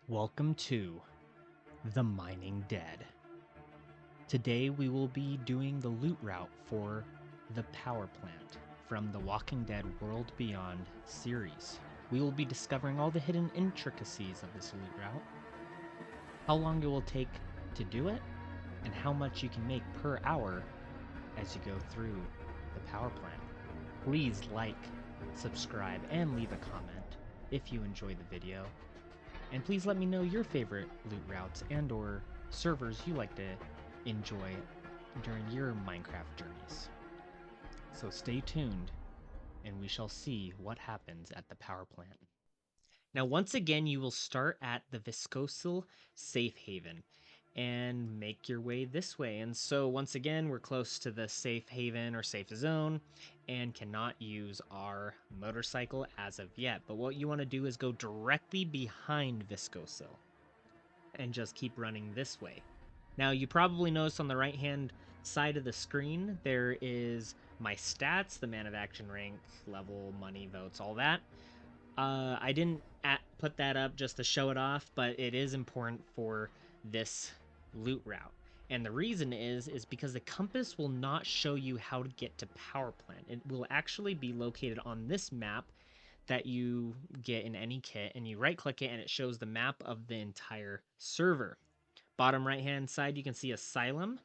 Welcome to The Mining Dead. Today we will be doing the loot route for the power plant from the Walking Dead World Beyond series. We will be discovering all the hidden intricacies of this loot route, how long it will take to do it, and how much you can make per hour as you go through the power plant. Please like, subscribe, and leave a comment if you enjoy the video. And please let me know your favorite loot routes and or servers you like to enjoy during your Minecraft journeys. So stay tuned and we shall see what happens at the power plant. Now once again you will start at the Viscosil safe haven and make your way this way. And so once again we're close to the safe haven or safe zone and cannot use our motorcycle as of yet. But what you want to do is go directly behind Viscosil and just keep running this way. Now you probably noticed on the right hand side of the screen there is my stats, the TheManOfAction rank, level, money, votes, all that. I didn't put that up just to show it off, but it is important for this loot route. And the reason is because the compass will not show you how to get to power plant. It will actually be located on this map that you get in any kit, and you right click it and it shows the map of the entire server. Bottom right hand side you can see asylum.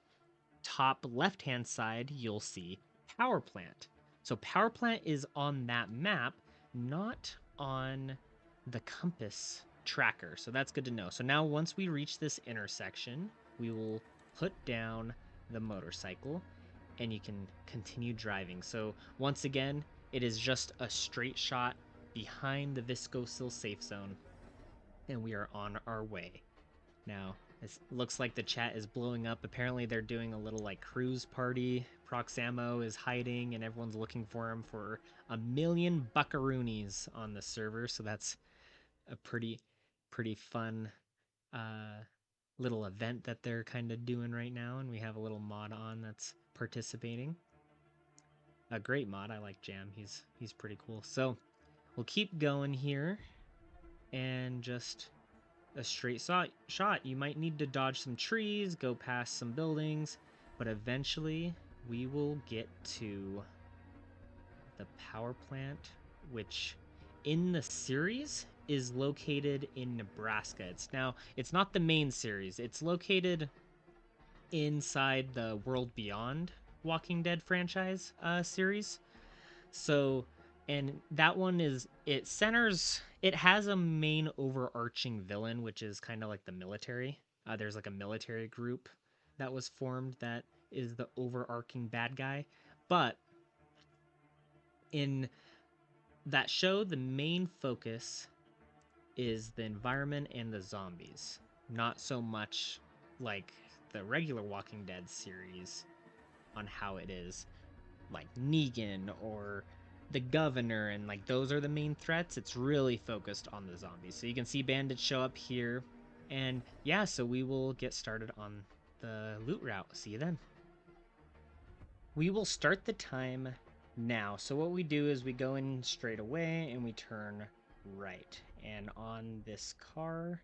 Top left hand side you'll see power plant. So power plant is on that map, not on the compass tracker. So that's good to know. So now once we reach this intersection, we will put down the motorcycle and you can continue driving. So once again, it is just a straight shot behind the Viscosil safe zone and we are on our way. Now, it looks like the chat is blowing up. Apparently they're doing a little like cruise party. Proxamo is hiding and everyone's looking for him for 1,000,000 buckaroonies on the server. So that's a pretty fun little event that they're kind of doing right now. And we have a little mod on that's participating. A great mod. I like Jam. He's pretty cool. So we'll keep going here and just a straight shot. You might need to dodge some trees, go past some buildings, but eventually we will get to the power plant, which in the series is located in Nebraska. It's not the main series. It's located inside the World Beyond Walking Dead franchise series. So, and that one it has a main overarching villain, which is kind of like the military. There's like a military group that was formed that is the overarching bad guy. But in that show, the main focus is the environment and the zombies. Not so much like the regular Walking Dead series on how it is like Negan or the governor, and like those are the main threats. It's really focused on the zombies. So you can see bandits show up here, and yeah, so we will get started on the loot route. See you then. We will start the time now. So what we do is we go in straight away and we turn right, and on this car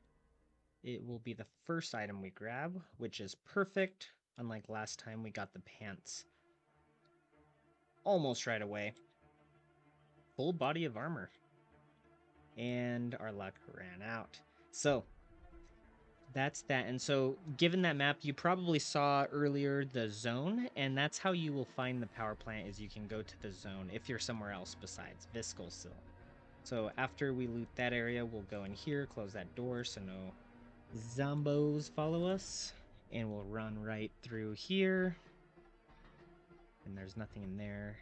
it will be the first item we grab, which is perfect. Unlike last time, we got the pants almost right away. Full body of armor. And our luck ran out. So that's that. And so given that map, you probably saw earlier the zone, and that's how you will find the power plant, is you can go to the zone if you're somewhere else besides Viscosil. So after we loot that area, we'll go in here, close that door so no zombos follow us, and we'll run right through here. And there's nothing in there,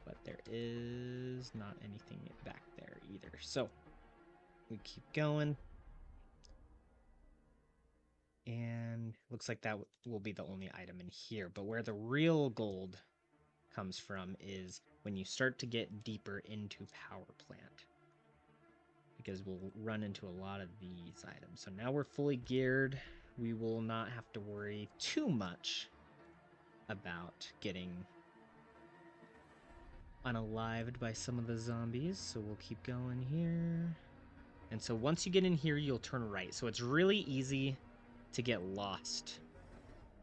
but there is not anything back there either. So we keep going, and looks like that will be the only item in here. But where the real gold comes from is when you start to get deeper into power plant, because we'll run into a lot of these items. So now we're fully geared. We will not have to worry too much about getting unalived by some of the zombies. So we'll keep going here. And so once you get in here, you'll turn right. So it's really easy to get lost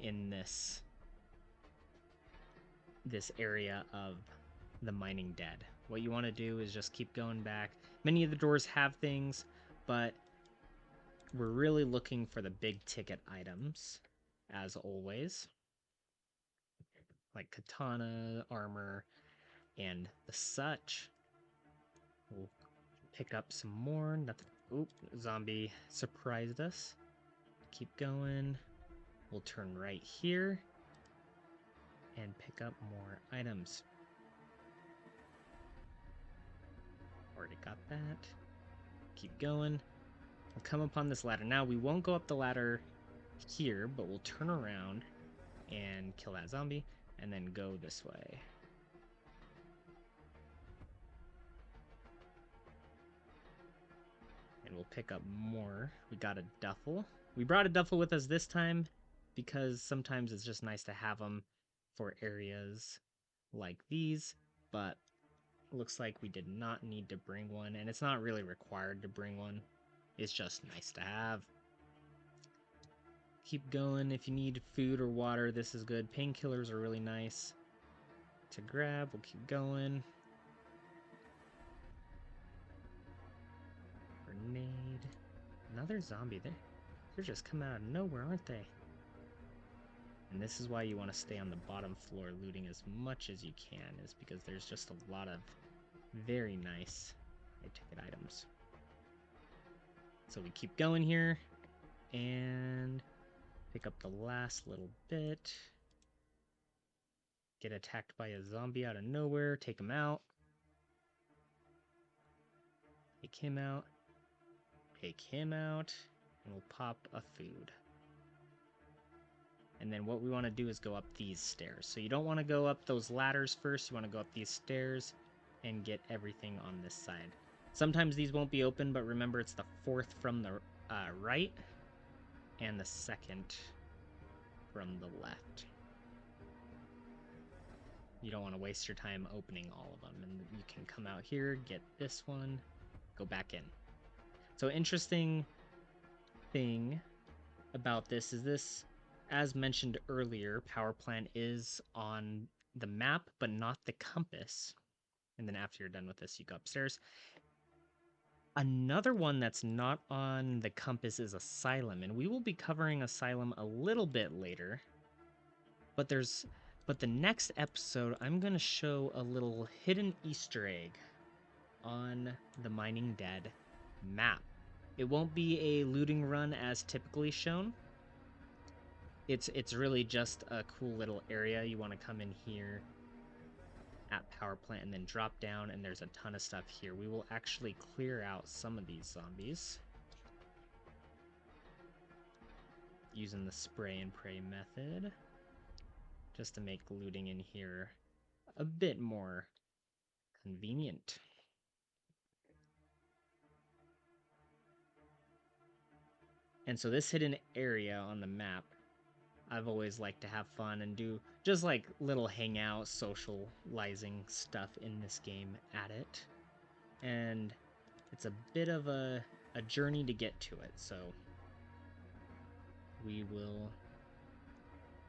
in this area of the Mining Dead. What you want to do is just keep going back. Many of the doors have things, but we're really looking for the big ticket items, as always, like katana, armor, and the such. We'll pick up some more. Nothing. Oop, zombie surprised us. Keep going. We'll turn right here and pick up more items. Already got that. Keep going. We'll come upon this ladder. Now, we won't go up the ladder here, but we'll turn around and kill that zombie and then go this way. And we'll pick up more. We got a duffel. We brought a duffel with us this time because sometimes it's just nice to have them for areas like these, but looks like we did not need to bring one, and it's not really required to bring one. It's just nice to have. Keep going. If you need food or water, this is good. Painkillers are really nice to grab. We'll keep going. Grenade. Another zombie. They're just coming out of nowhere, aren't they? And this is why you want to stay on the bottom floor looting as much as you can, is because there's just a lot of very nice high-ticket items. So we keep going here and pick up the last little bit. Get attacked by a zombie out of nowhere. Take him out. Take him out. Take him out. And we'll pop a food. And then what we want to do is go up these stairs. So you don't want to go up those ladders first. You want to go up these stairs and get everything on this side. Sometimes these won't be open, but remember it's the fourth from the right and the second from the left. You don't want to waste your time opening all of them. And you can come out here, get this one, go back in. So interesting thing about this is this, as mentioned earlier, power plant is on the map, but not the compass. And then after you're done with this, you go upstairs. Another one that's not on the compass is Asylum, and we will be covering Asylum a little bit later. But the next episode, I'm going to show a little hidden Easter egg on the Mining Dead map. It won't be a looting run as typically shown. It's really just a cool little area. You want to come in here at power plant and then drop down, and there's a ton of stuff here. We will actually clear out some of these zombies using the spray and pray method, just to make looting in here a bit more convenient. And so this hidden area on the map, I've always liked to have fun and do just like little hangout, socializing stuff in this game at it. And it's a bit of a journey to get to it, so we will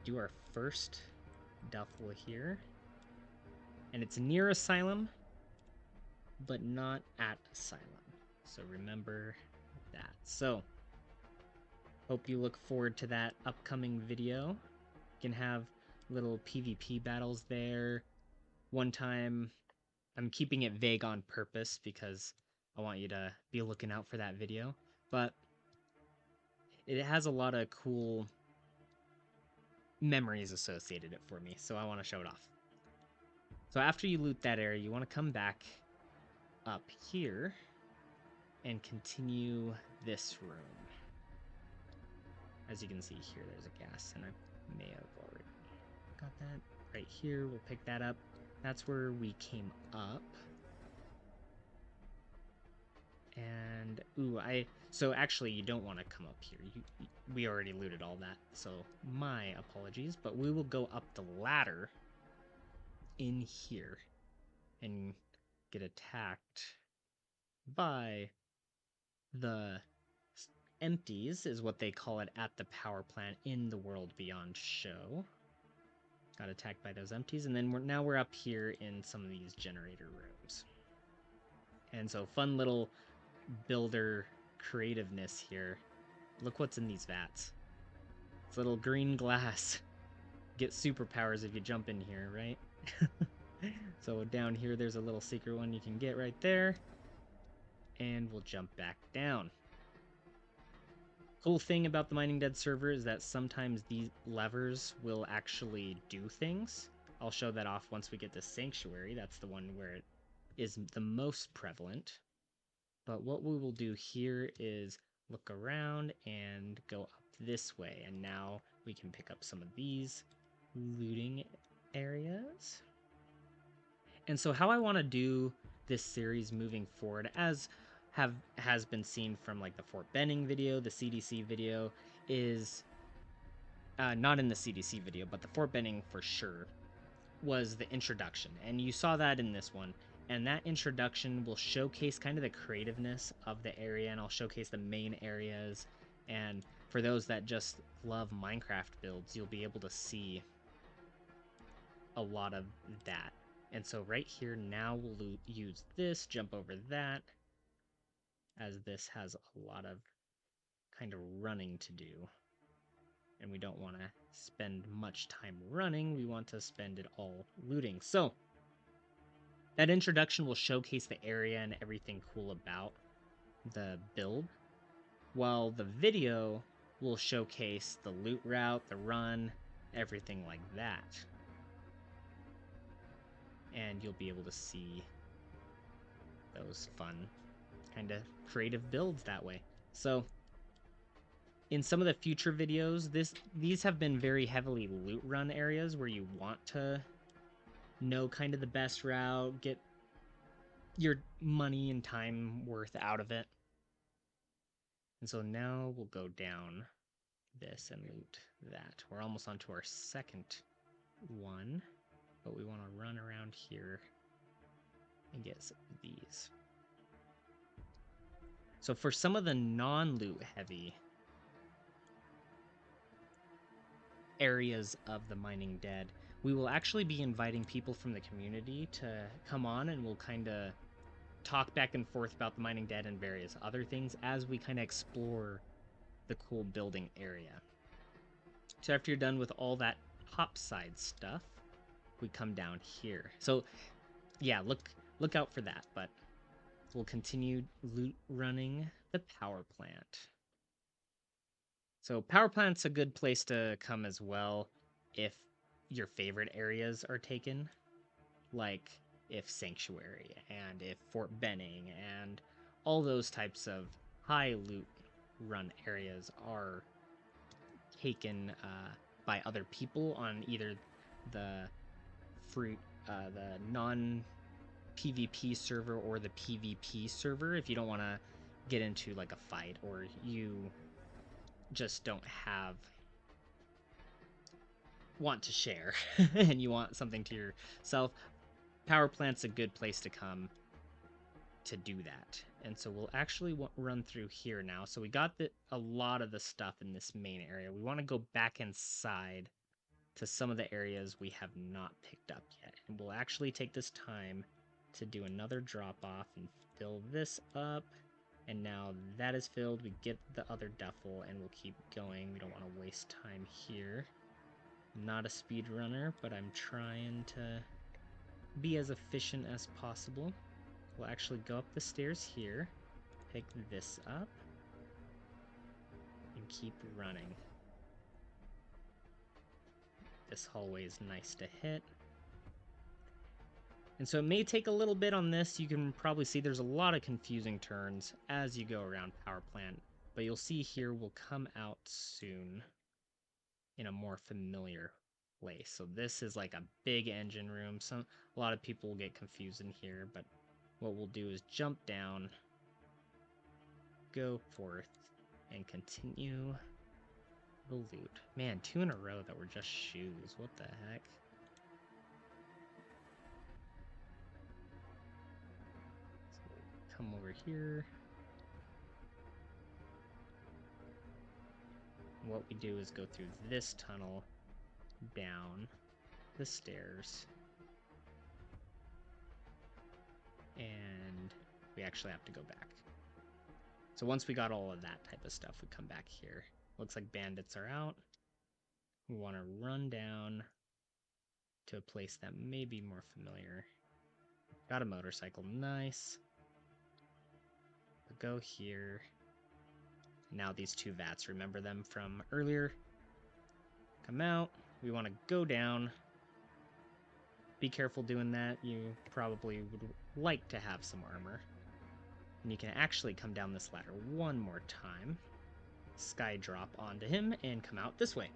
do our first duffel here. And it's near Asylum, but not at Asylum. So remember that. So, hope you look forward to that upcoming video. You can have little PvP battles there. One time, I'm keeping it vague on purpose because I want you to be looking out for that video. But it has a lot of cool memories associated it for me, so I want to show it off. So after you loot that area, you want to come back up here and continue this room. As you can see here, there's a gas, and I may have already got that. Right here, we'll pick that up. That's where we came up. And, so actually you don't want to come up here. We already looted all that, so my apologies. But we will go up the ladder in here and get attacked by the empties is what they call it at the power plant in the World Beyond show. Got attacked by those empties, and then now we're up here in some of these generator rooms. And so fun little builder creativeness here. Look what's in these vats. It's little green glass. Get superpowers if you jump in here, right? So down here, there's a little secret one you can get right there. And we'll jump back down. Cool thing about the Mining Dead server is that sometimes these levers will actually do things. I'll show that off once we get to Sanctuary. That's the one where it is the most prevalent. But what we will do here is look around and go up this way. And now we can pick up some of these looting areas. And so how I want to do this series moving forward, as has been seen from like the Fort Benning video, the CDC video, is not in the CDC video, but the Fort Benning for sure was the introduction. And you saw that in this one. And that introduction will showcase kind of the creativeness of the area, and I'll showcase the main areas. And for those that just love Minecraft builds, you'll be able to see a lot of that. And so right here now we'll use this, jump over that, as this has a lot of kind of running to do. And we don't want to spend much time running, we want to spend it all looting. So that introduction will showcase the area and everything cool about the build, while the video will showcase the loot route, the run, everything like that. And you'll be able to see those fun kind of creative builds that way. So in some of the future videos, these have been very heavily loot run areas where you want to know kind of the best route, get your money and time worth out of it. And so now we'll go down this and loot that. We're almost onto our second one, but we want to run around here and get some of these. So for some of the non-loot heavy areas of the Mining Dead, we will actually be inviting people from the community to come on, and we'll kind of talk back and forth about the Mining Dead and various other things as we kind of explore the cool building area. So after you're done with all that topside stuff, we come down here. So yeah, look out for that, but we'll continue loot running the power plant. So power plant's a good place to come as well if your favorite areas are taken, like if Sanctuary and if Fort Benning and all those types of high loot run areas are taken by other people on either the the non PvP server or the PvP server. If you don't want to get into like a fight, or you just don't want to share and you want something to yourself, power plant's a good place to come to do that. And so we'll actually run through here now. So we got a lot of the stuff in this main area. We want to go back inside to some of the areas we have not picked up yet. And we'll actually take this time to do another drop off and fill this up. And now that is filled, we get the other duffel and we'll keep going. We don't want to waste time here. I'm not a speedrunner, but I'm trying to be as efficient as possible. We'll actually go up the stairs here, pick this up, and keep running. This hallway is nice to hit. And so it may take a little bit on this. You can probably see there's a lot of confusing turns as you go around power plant, but you'll see here we'll come out soon in a more familiar place. So this is like a big engine room. A lot of people will get confused in here, but what we'll do is jump down, go forth, and continue the loot. Man, 2 in a row that were just shoes. What the heck? So come over here. what we do is go through this tunnel, down the stairs, and we actually have to go back. So once we got all of that type of stuff, we come back here. Looks like bandits are out. We want to run down to a place that may be more familiar. Got a motorcycle, nice. We'll go here. Now these two vats, remember them from earlier? Come out. We want to go down. Be careful doing that. You probably would like to have some armor. And you can actually come down this ladder one more time. Sky drop onto him and come out this way.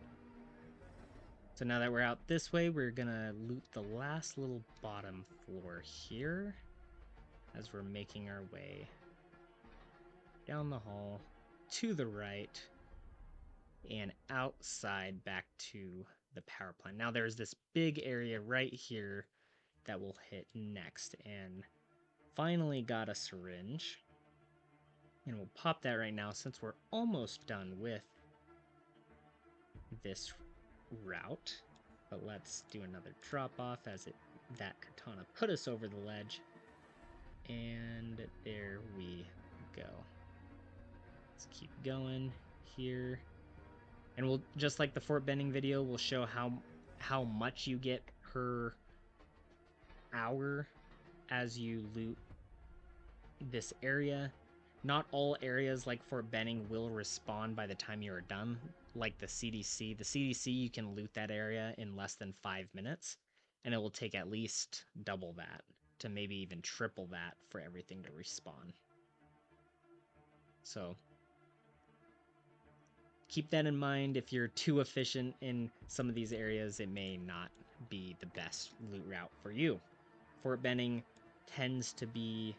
So now that we're out this way, we're gonna loot the last little bottom floor here as we're making our way down the hall to the right and outside back to the power plant. Now there's this big area right here that we'll hit next, and finally got a syringe. And we'll pop that right now since we're almost done with this route. But let's do another drop off as that katana put us over the ledge. And there we go. Let's keep going here. And we'll, just like the Fort Benning video, we'll show how much you get per hour as you loot this area. Not all areas like Fort Benning will respawn by the time you are done, like the CDC. The CDC, you can loot that area in less than 5 minutes, and it will take at least double that to maybe even triple that for everything to respawn. So keep that in mind. If you're too efficient in some of these areas, it may not be the best loot route for you. Fort Benning tends to be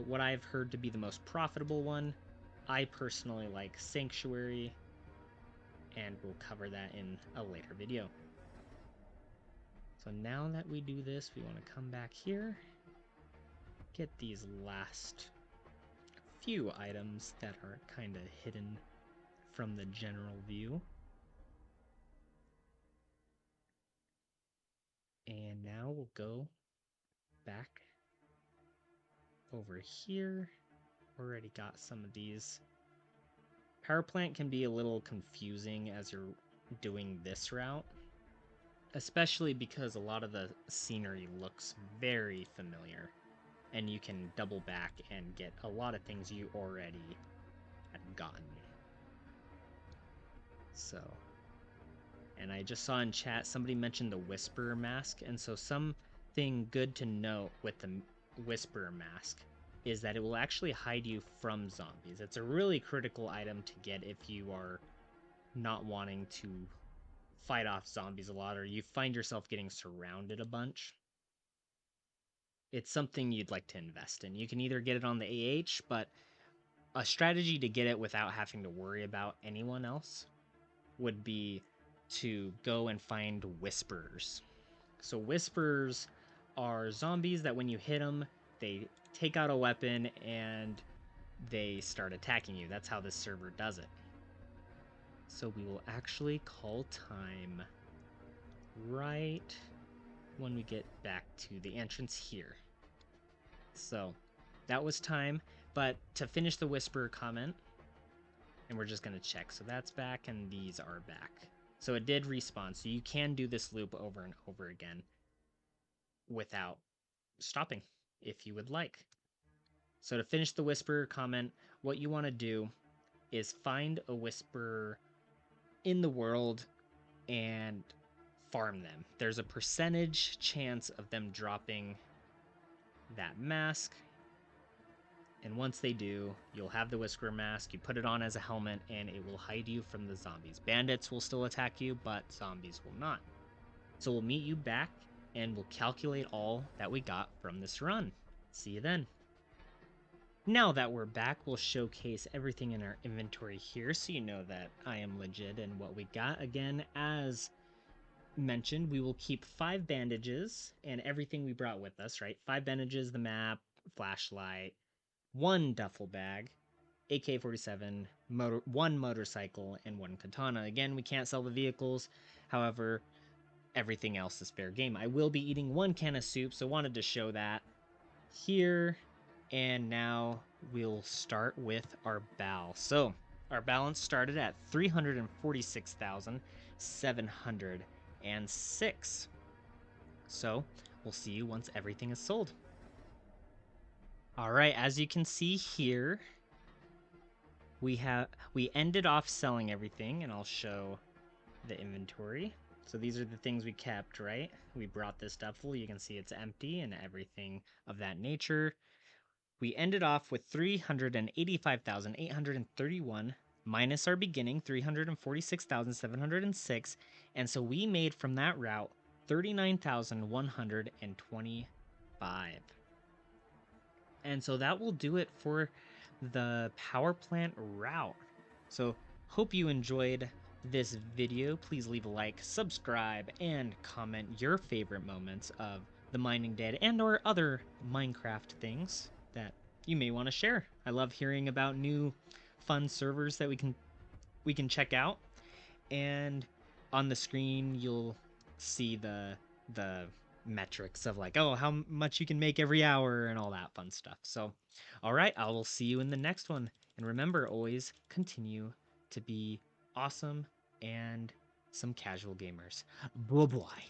what I've heard to be the most profitable one. I personally like Sanctuary, and we'll cover that in a later video. So now that we do this, we want to come back here, get these last few items that are kind of hidden from the general view. And now we'll go back over here. Already got some of these. Power plant can be a little confusing as you're doing this route, especially because a lot of the scenery looks very familiar, and you can double back and get a lot of things you already had gotten. So, and I just saw in chat somebody mentioned the Whisperer mask, and so something good to note with the Whisperer mask is that it will actually hide you from zombies. It's a really critical item to get if you are not wanting to fight off zombies a lot, or you find yourself getting surrounded a bunch. It's something you'd like to invest in. You can either get it on the AH, but a strategy to get it without having to worry about anyone else would be to go and find Whisperers. So Whisperers are zombies that when you hit them, they take out a weapon and they start attacking you. That's how this server does it. So we will actually call time right when we get back to the entrance here. So that was time, but to finish the Whisperer comment, and we're just going to check. So that's back and these are back. So it did respawn. So you can do this loop over and over again without stopping if you would like. So to finish the Whisperer comment, what you want to do is find a Whisperer in the world and farm them. There's a percentage chance of them dropping that mask. And once they do, you'll have the Whisperer mask, you put it on as a helmet, and it will hide you from the zombies. Bandits will still attack you, but zombies will not. So we'll meet you back, and we'll calculate all that we got from this run. See you then. Now that we're back, we'll showcase everything in our inventory here, so you know that I am legit in what we got. Again, as mentioned, we will keep 5 bandages and everything we brought with us, right? 5 bandages, the map, flashlight, 1 duffel bag, AK-47, one motorcycle, and one katana. Again, we can't sell the vehicles. However, everything else is fair game. I will be eating 1 can of soup, so wanted to show that here. And now we'll start with our BAL. So our balance started at 346,706. So we'll see you once everything is sold. All right, as you can see here, we ended off selling everything, and I'll show the inventory. So these are the things we kept, right? We brought this duffel. You can see it's empty and everything of that nature. We ended off with 385,831 minus our beginning, 346,706. And so we made from that route 39,125. And so that will do it for the power plant route. So hope you enjoyed this video. Please leave a like, subscribe, and comment your favorite moments of the Mining Dead and or other Minecraft things that you may want to share. I love hearing about new fun servers that we can check out. And on the screen you'll see the metrics of like, oh, how much you can make every hour and all that fun stuff. So all right, I will see you in the next one, and remember, always continue to be awesome and some casual gamers. Bye bye.